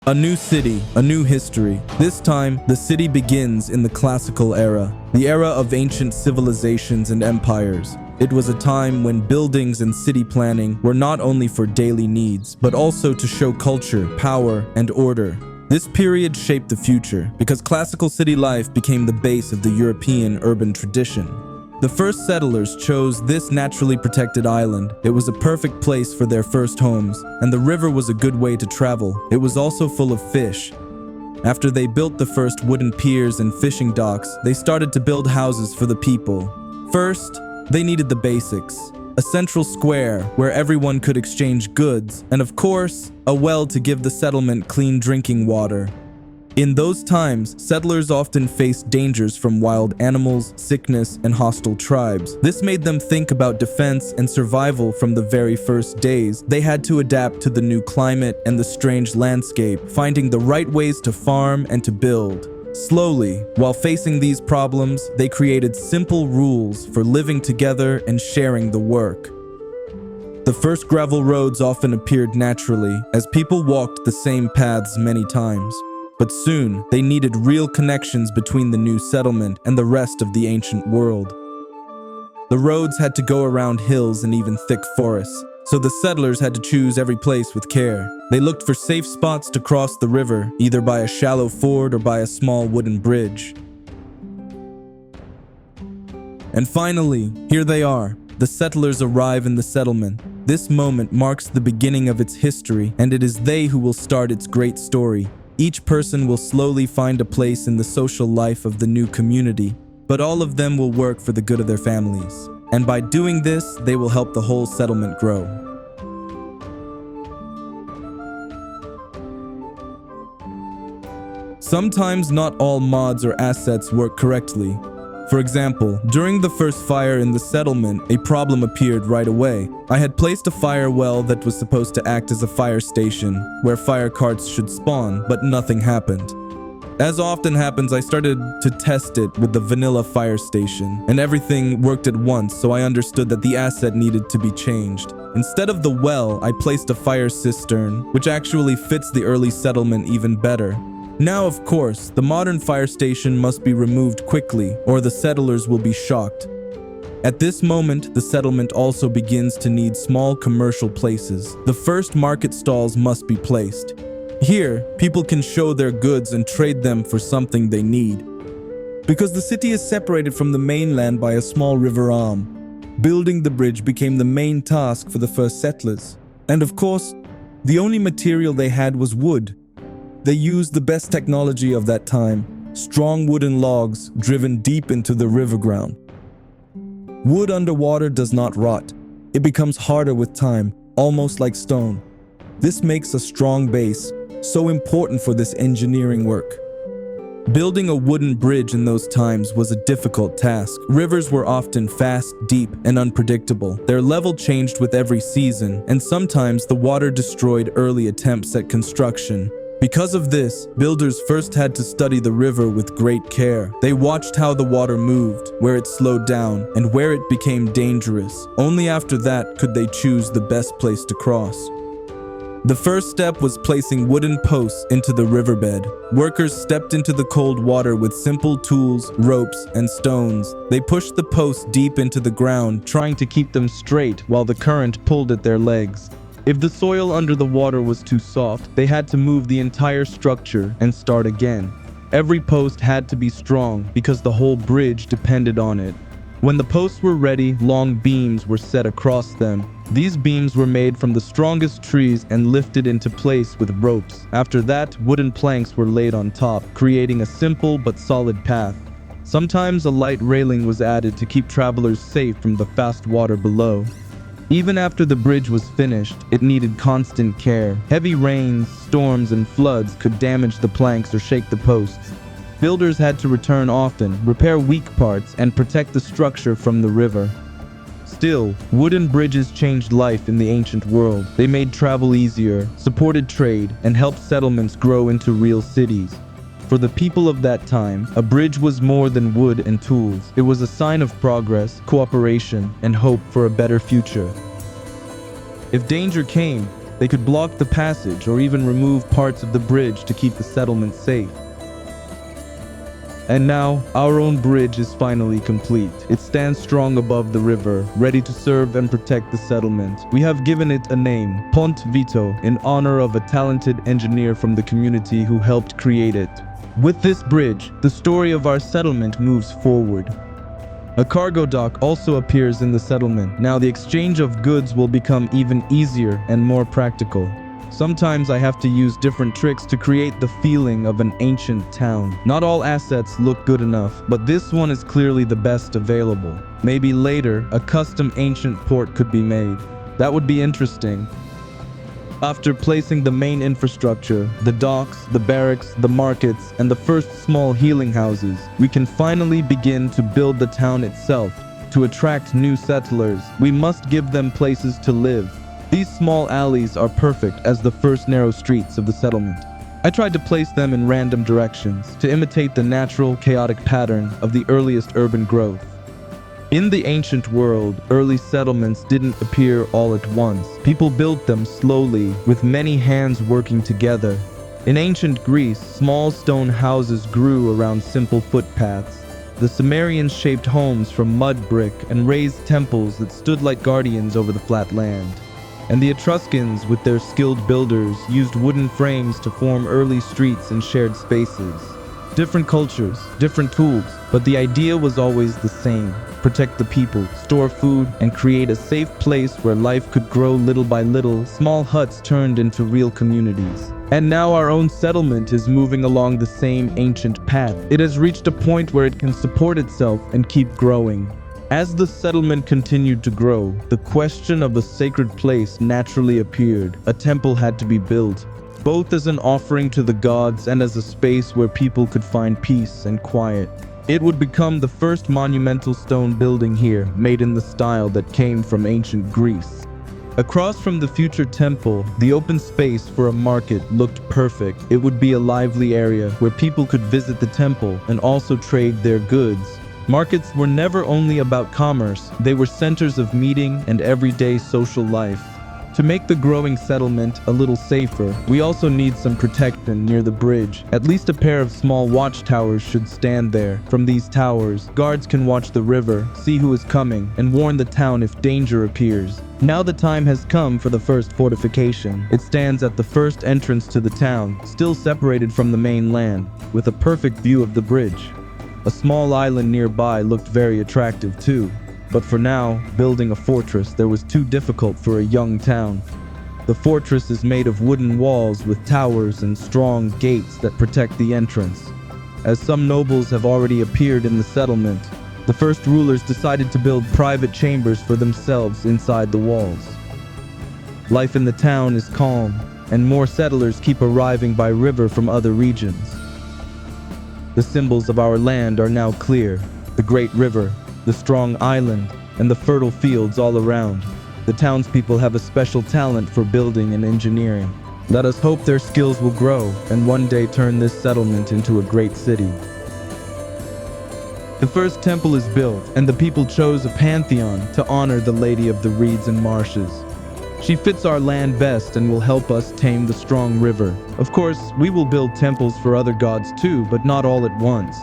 A new city, a new history. This time, the city begins in the classical era, the era of ancient civilizations and empires. It was a time when buildings and city planning were not only for daily needs, but also to show culture, power, and order. This period shaped the future because classical city life became the base of the European urban tradition. The first settlers chose this naturally protected island. It was a perfect place for their first homes, and the river was a good way to travel. It was also full of fish. After they built the first wooden piers and fishing docks, they started to build houses for the people. First, they needed the basics. A central square where everyone could exchange goods, and of course, a well to give the settlement clean drinking water. In those times, settlers often faced dangers from wild animals, sickness, and hostile tribes. This made them think about defense and survival from the very first days. They had to adapt to the new climate and the strange landscape, finding the right ways to farm and to build. Slowly, while facing these problems, they created simple rules for living together and sharing the work. The first gravel roads often appeared naturally, as people walked the same paths many times. But soon, they needed real connections between the new settlement and the rest of the ancient world. The roads had to go around hills and even thick forests, so the settlers had to choose every place with care. They looked for safe spots to cross the river, either by a shallow ford or by a small wooden bridge. And finally, here they are. The settlers arrive in the settlement. This moment marks the beginning of its history, and it is they who will start its great story. Each person will slowly find a place in the social life of the new community, but all of them will work for the good of their families. And by doing this, they will help the whole settlement grow. Sometimes not all mods or assets work correctly. For example, during the first fire in the settlement, a problem appeared right away. I had placed a fire well that was supposed to act as a fire station, where fire carts should spawn, but nothing happened. As often happens, I started to test it with the vanilla fire station, and everything worked at once, so I understood that the asset needed to be changed. Instead of the well, I placed a fire cistern, which actually fits the early settlement even better. Now, of course, the modern fire station must be removed quickly, or the settlers will be shocked. At this moment, the settlement also begins to need small commercial places. The first market stalls must be placed. Here, people can show their goods and trade them for something they need. Because the city is separated from the mainland by a small river arm, building the bridge became the main task for the first settlers. And of course, the only material they had was wood. They used the best technology of that time, strong wooden logs driven deep into the river ground. Wood underwater does not rot. It becomes harder with time, almost like stone. This makes a strong base, so important for this engineering work. Building a wooden bridge in those times was a difficult task. Rivers were often fast, deep, and unpredictable. Their level changed with every season, and sometimes the water destroyed early attempts at construction. Because of this, builders first had to study the river with great care. They watched how the water moved, where it slowed down, and where it became dangerous. Only after that could they choose the best place to cross. The first step was placing wooden posts into the riverbed. Workers stepped into the cold water with simple tools, ropes, and stones. They pushed the posts deep into the ground, trying to keep them straight while the current pulled at their legs. If the soil under the water was too soft, they had to move the entire structure and start again. Every post had to be strong because the whole bridge depended on it. When the posts were ready, long beams were set across them. These beams were made from the strongest trees and lifted into place with ropes. After that, wooden planks were laid on top, creating a simple but solid path. Sometimes a light railing was added to keep travelers safe from the fast water below. Even after the bridge was finished, it needed constant care. Heavy rains, storms, and floods could damage the planks or shake the posts. Builders had to return often, repair weak parts, and protect the structure from the river. Still, wooden bridges changed life in the ancient world. They made travel easier, supported trade, and helped settlements grow into real cities. For the people of that time, a bridge was more than wood and tools. It was a sign of progress, cooperation, and hope for a better future. If danger came, They could block the passage or even remove parts of the bridge to keep the settlement safe. And now, our own bridge is finally complete. It stands strong above the river, ready to serve and protect the settlement. We have given it a name, Pont Vito, in honor of a talented engineer from the community who helped create it. With this bridge, the story of our settlement moves forward. A cargo dock also appears in the settlement. Now the exchange of goods will become even easier and more practical. Sometimes I have to use different tricks to create the feeling of an ancient town. Not all assets look good enough, but this one is clearly the best available. Maybe later, a custom ancient port could be made. That would be interesting. After placing the main infrastructure, the docks, the barracks, the markets, and the first small healing houses, we can finally begin to build the town itself. To attract new settlers, we must give them places to live. These small alleys are perfect as the first narrow streets of the settlement. I tried to place them in random directions to imitate the natural, chaotic pattern of the earliest urban growth. In the ancient world, early settlements didn't appear all at once. People built them slowly, with many hands working together. In ancient Greece, small stone houses grew around simple footpaths. The Sumerians shaped homes from mud brick and raised temples that stood like guardians over the flat land. And the Etruscans, with their skilled builders, used wooden frames to form early streets and shared spaces. Different cultures, different tools, but the idea was always the same. Protect the people, store food, and create a safe place where life could grow little by little. Small huts turned into real communities. And now our own settlement is moving along the same ancient path. It has reached a point where it can support itself and keep growing. As the settlement continued to grow, the question of a sacred place naturally appeared. A temple had to be built, both as an offering to the gods and as a space where people could find peace and quiet. It would become the first monumental stone building here, made in the style that came from ancient Greece. Across from the future temple, the open space for a market looked perfect. It would be a lively area where people could visit the temple and also trade their goods. Markets were never only about commerce, they were centers of meeting and everyday social life. To make the growing settlement a little safer, we also need some protection near the bridge. At least a pair of small watchtowers should stand there. From these towers, guards can watch the river, see who is coming, and warn the town if danger appears. Now the time has come for the first fortification. It stands at the first entrance to the town, still separated from the main land, with a perfect view of the bridge. A small island nearby looked very attractive too. But for now, building a fortress there was too difficult for a young town. The fortress is made of wooden walls with towers and strong gates that protect the entrance. As some nobles have already appeared in the settlement, the first rulers decided to build private chambers for themselves inside the walls. Life in the town is calm, and more settlers keep arriving by river from other regions. The symbols of our land are now clear: the great river, the strong island, and the fertile fields all around. The townspeople have a special talent for building and engineering. Let us hope their skills will grow and one day turn this settlement into a great city. The first temple is built, and the people chose a pantheon to honor the Lady of the Reeds and Marshes. She fits our land best and will help us tame the strong river. Of course, we will build temples for other gods too, but not all at once.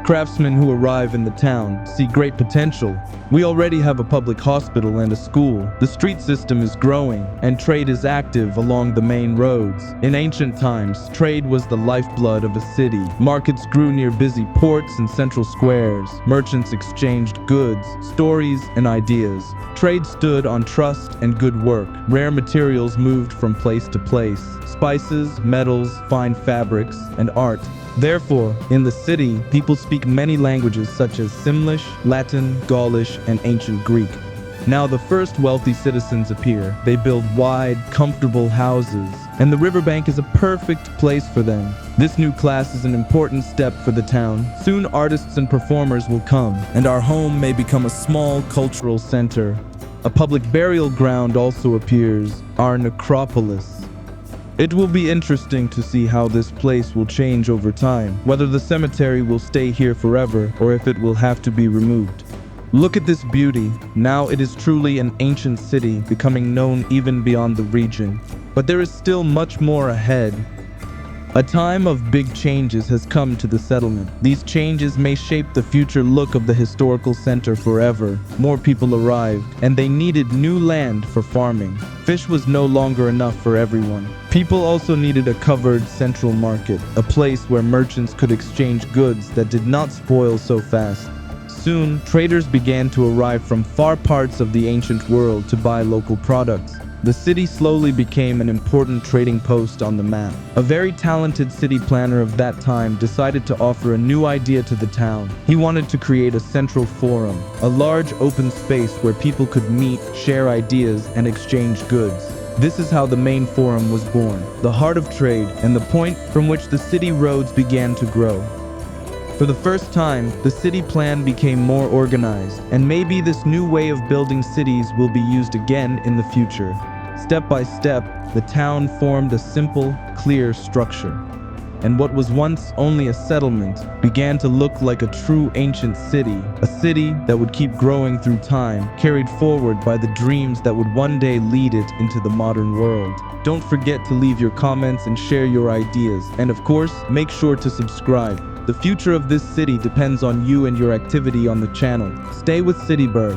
Craftsmen who arrive in the town see great potential. We already have a public hospital and a school. The street system is growing, and trade is active along the main roads. In ancient times, trade was the lifeblood of a city. Markets grew near busy ports and central squares. Merchants exchanged goods, stories, and ideas. Trade stood on trust and good work. Rare materials moved from place to place. Spices, metals, fine fabrics, and art. Therefore, in the city, people speak many languages such as Simlish, Latin, Gaulish, and ancient Greek. Now the first wealthy citizens appear. They build wide, comfortable houses, and the riverbank is a perfect place for them. This new class is an important step for the town. Soon artists and performers will come, and our home may become a small cultural center. A public burial ground also appears, our necropolis. It will be interesting to see how this place will change over time, whether the cemetery will stay here forever or if it will have to be removed. Look at this beauty. Now it is truly an ancient city, becoming known even beyond the region. But there is still much more ahead. A time of big changes has come to the settlement. These changes may shape the future look of the historical center forever. More people arrived, and they needed new land for farming. Fish was no longer enough for everyone. People also needed a covered central market, a place where merchants could exchange goods that did not spoil so fast. Soon, traders began to arrive from far parts of the ancient world to buy local products. The city slowly became an important trading post on the map. A very talented city planner of that time decided to offer a new idea to the town. He wanted to create a central forum, a large open space where people could meet, share ideas, and exchange goods. This is how the main forum was born, the heart of trade, and the point from which the city roads began to grow. For the first time, the city plan became more organized, and maybe this new way of building cities will be used again in the future. Step by step, the town formed a simple, clear structure. And what was once only a settlement began to look like a true ancient city, a city that would keep growing through time, carried forward by the dreams that would one day lead it into the modern world. Don't forget to leave your comments and share your ideas, and of course, make sure to subscribe. The future of this city depends on you and your activity on the channel. Stay with Cityburg.